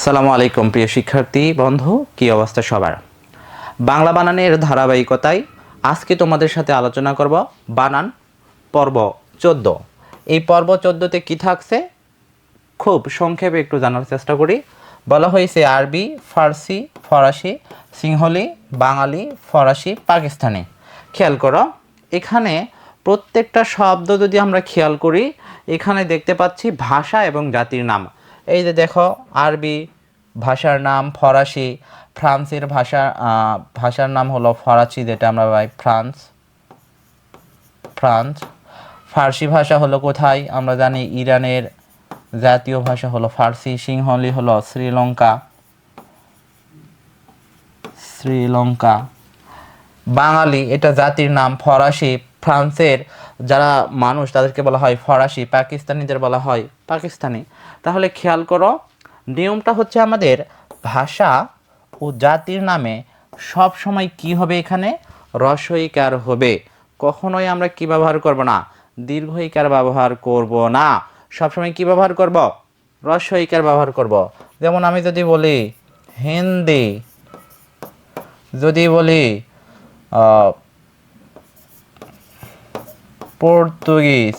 সালামু আলাইকুম প্রিয় শিক্ষার্থী বন্ধু, কি অবস্থা সবার? বাংলা বানানের ধারাবাহিকতায় আজকে তোমাদের সাথে আলোচনা করব বানান পর্ব 14। এই পর্ব 14তে কি থাকছে খুব সংক্ষেপে একটু জানার চেষ্টা করি। বলা হয়েছে আরবি, ফার্সি, ফরাসি, সিংহলি, বাঙালি, ফরাসি, পাকিস্তানি। খেয়াল করো, এখানে প্রত্যেকটা শব্দ যদি আমরা খেয়াল করি, এখানে দেখতে পাচ্ছি ভাষা এবং জাতির নাম। এই যে দেখো, আরবি ভাষার নাম ফরাসি, ফ্রান্সের ভাষার নাম হলো ফরাসি, যেটা আমরা পাই ফ্রান্স। ফার্সি ভাষা হলো কোথায় আমরা জানি ইরানের জাতীয় ভাষা হলো ফার্সি। সিংহলি হলো শ্রীলঙ্কা। বাঙালি এটা জাতির নাম, ফরাসি ফ্রান্সের যারা মানুষ তাদেরকে বলা হয় ফরাসি, পাকিস্তানিদের বলা হয় পাকিস্তানি। তাহলে খেয়াল করো, নিয়মটা হচ্ছে আমাদের ভাষা ও জাতির নামে সব সময় কি হবে, এখানে রস্বইকার হবে। কখনোই আমরা কি ব্যবহার করব না, দীর্ঘইকার ব্যবহার করব না। সবসময় কি ব্যবহার করব, রস্বইকার ব্যবহার করব। যেমন আমি যদি বলি হিন্দি, যদি বলি পর্তুগিজ,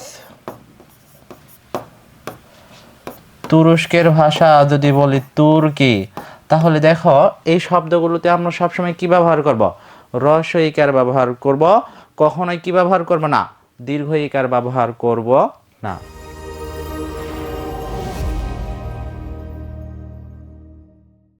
তুরস্কের ভাষা যদি বলি তুর্কি, তাহলে দেখো এই শব্দগুলোতে আমরা সবসময় কি ব্যবহার করব, রস্বইকার ব্যবহার করব। কখনোই কি ব্যবহার করব না, দীর্ঘইকার ব্যবহার করব না।